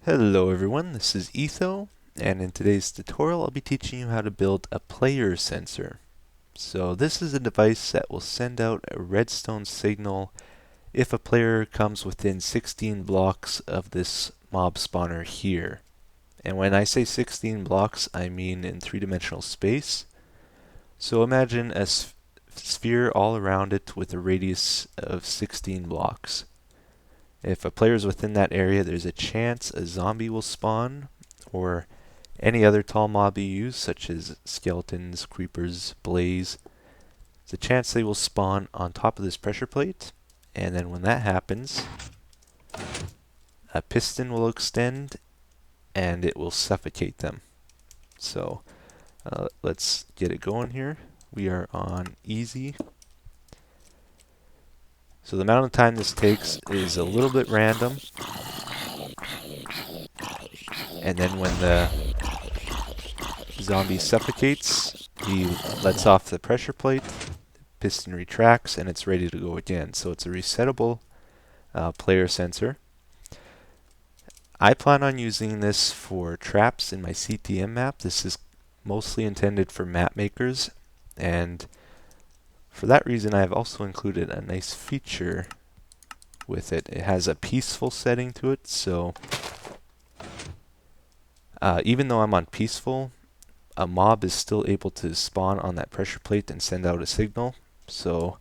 Hello everyone, this is Etho, and in today's tutorial I'll be teaching you how to build a player sensor. So this is a device that will send out a redstone signal if a player comes within 16 blocks of this mob spawner here. And when I say 16 blocks, I mean in three-dimensional space. So imagine a sphere all around it with a radius of 16 blocks. If a player is within that area, there's a chance a zombie will spawn, or any other tall mob you use, such as skeletons, creepers, blaze. There's a chance they will spawn on top of this pressure plate, and then when that happens, a piston will extend and it will suffocate them. So let's get it going here. We are on easy. So the amount of time this takes is a little bit random, and then when the zombie suffocates, he lets off the pressure plate, piston retracts, and it's ready to go again. So it's a resettable player sensor. I plan on using this for traps in my CTM map. This is mostly intended for map makers, and for that reason I have also included a nice feature with it. It has a peaceful setting to it, so even though I'm on peaceful, a mob is still able to spawn on that pressure plate and send out a signal. So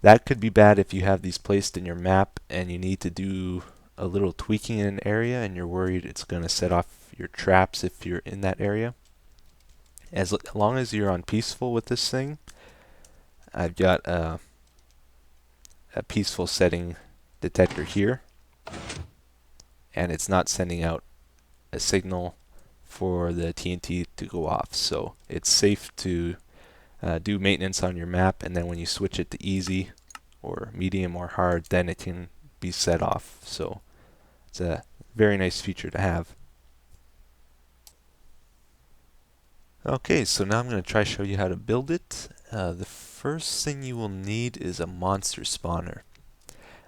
that could be bad if you have these placed in your map and you need to do a little tweaking in an area and you're worried it's going to set off your traps if you're in that area. As long as you're on peaceful with this thing, I've got a peaceful setting detector here, and it's not sending out a signal for the TNT to go off. So it's safe to do maintenance on your map, and then when you switch it to easy or medium or hard, then it can be set off. So it's a very nice feature to have. Okay, so now I'm going to try show you how to build it. The first thing you will need is a monster spawner.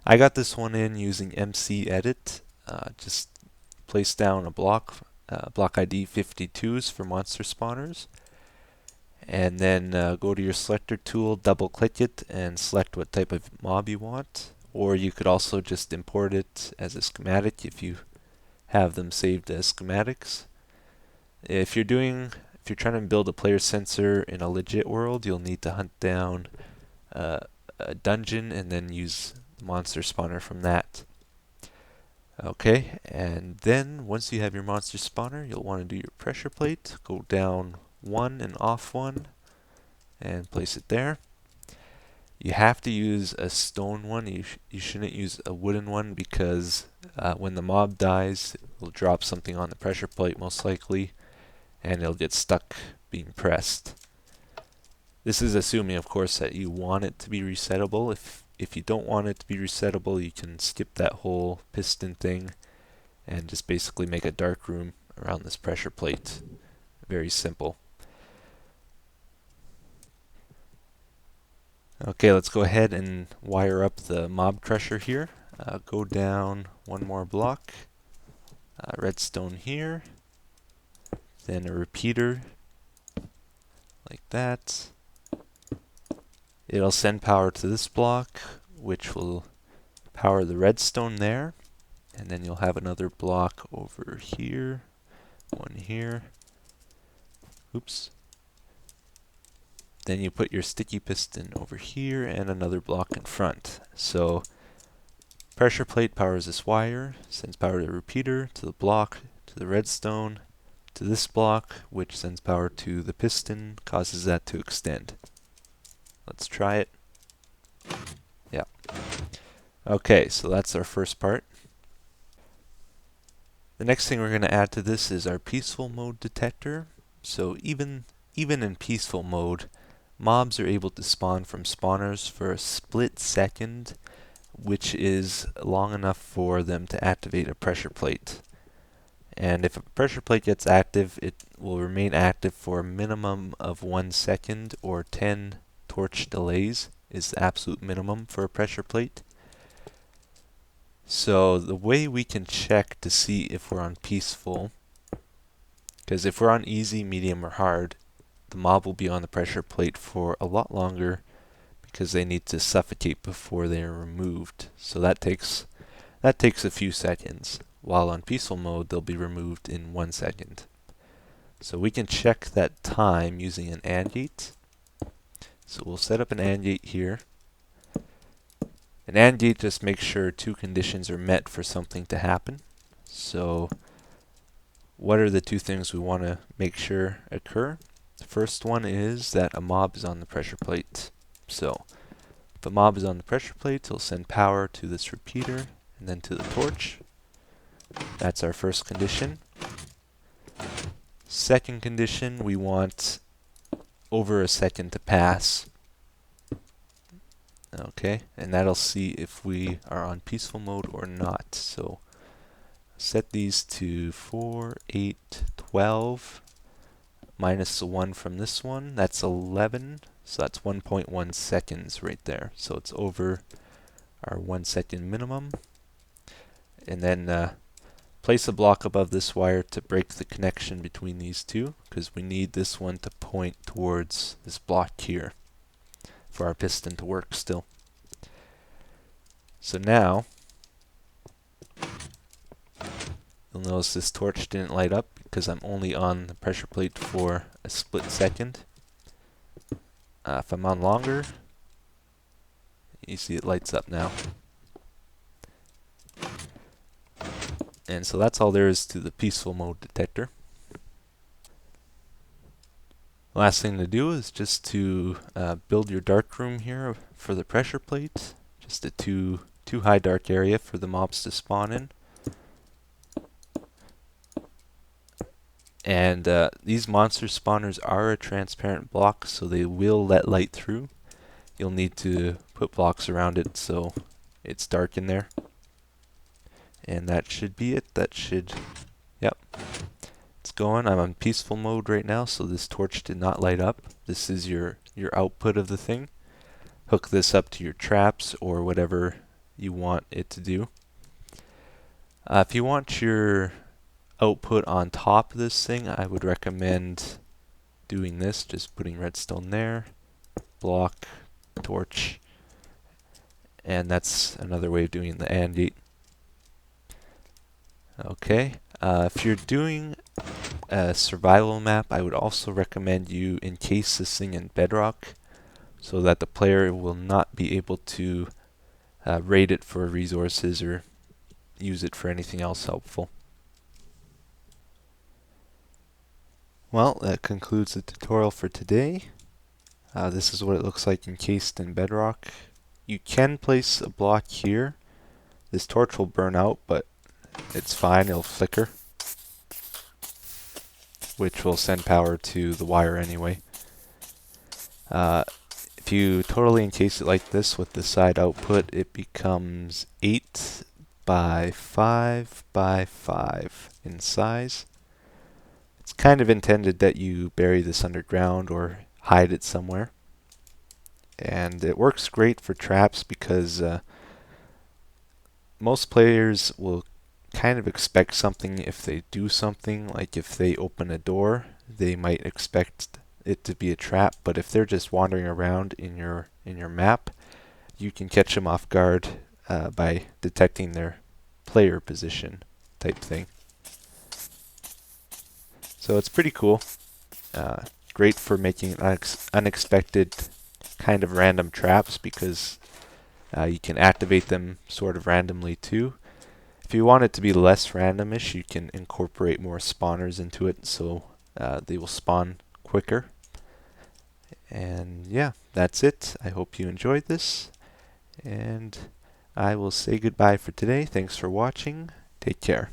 I got this one in using MC Edit. Just place down a block ID 52s for monster spawners, and then go to your selector tool, double click it, and select what type of mob you want. Or you could also just import it as a schematic if you have them saved as schematics. If you're trying to build a player sensor in a legit world, you'll need to hunt down a dungeon and then use the monster spawner from that. Okay, and then once you have your monster spawner, you'll want to do your pressure plate. Go down one and off one and place it there. You have to use a stone one. You shouldn't use a wooden one because when the mob dies, it will drop something on the pressure plate most likely, and it'll get stuck being pressed. This is assuming, of course, that you want it to be resettable. If you don't want it to be resettable, you can skip that whole piston thing and just basically make a dark room around this pressure plate. Very simple. Okay, let's go ahead and wire up the mob crusher here. Go down one more block, redstone here, then a repeater like that. It'll send power to this block, which will power the redstone there, and then you'll have another block over here, one here. Oops. Then you put your sticky piston over here and another block in front. So pressure plate powers this wire, sends power to the repeater, to the block, to the redstone, to this block, which sends power to the piston, causes that to extend. Let's try it. Yeah. Okay, so that's our first part. The next thing we're going to add to this is our peaceful mode detector. So even in peaceful mode, mobs are able to spawn from spawners for a split second, which is long enough for them to activate a pressure plate. And if a pressure plate gets active, it will remain active for a minimum of 1 second, or 10 torch delays is the absolute minimum for a pressure plate. So the way we can check to see if we're on peaceful, because if we're on easy, medium, or hard, the mob will be on the pressure plate for a lot longer because they need to suffocate before they are removed. So that takes a few seconds. While on peaceful mode, they'll be removed in 1 second. So we can check that time using an AND gate. So we'll set up an AND gate here. An AND gate just makes sure two conditions are met for something to happen. So what are the two things we want to make sure occur? The first one is that a mob is on the pressure plate. So if a mob is on the pressure plate, it'll send power to this repeater and then to the torch. That's our first condition. Second condition, we want over a second to pass. Okay, and that'll see if we are on peaceful mode or not. So set these to 4, 8, 12, minus the 1 from this one. That's 11, so that's 1.1 seconds right there. So it's over our 1 second minimum. And then place a block above this wire to break the connection between these two, because we need this one to point towards this block here for our piston to work still. So now, you'll notice this torch didn't light up because I'm only on the pressure plate for a split second. If I'm on longer, you see it lights up now. And so that's all there is to the peaceful mode detector. Last thing to do is just to build your dark room here for the pressure plate. Just a too high dark area for the mobs to spawn in. And these monster spawners are a transparent block, so they will let light through. You'll need to put blocks around it so it's dark in there. And that should be it. Yep. It's going. I'm on peaceful mode right now, so this torch did not light up. This is your output of the thing. Hook this up to your traps or whatever you want it to do. If you want your output on top of this thing, I would recommend doing this, just putting redstone there, block, torch, and that's another way of doing the AND gate. Okay, if you're doing a survival map, I would also recommend you encase this thing in bedrock so that the player will not be able to raid it for resources or use it for anything else helpful. Well, that concludes the tutorial for today. This is what it looks like encased in bedrock. You can place a block here. This torch will burn out, but it's fine, it'll flicker, which will send power to the wire anyway. If you totally encase it like this with the side output, it becomes 8 by 5 by 5 in size. It's kind of intended that you bury this underground or hide it somewhere. And it works great for traps because most players will kind of expect something if they do something. Like if they open a door, they might expect it to be a trap, but if they're just wandering around in your map, you can catch them off guard by detecting their player position type thing. So it's pretty cool. Great for making unexpected kind of random traps because you can activate them sort of randomly too. If you want it to be less randomish, you can incorporate more spawners into it so they will spawn quicker. And yeah, that's it. I hope you enjoyed this, and I will say goodbye for today. Thanks for watching. Take care.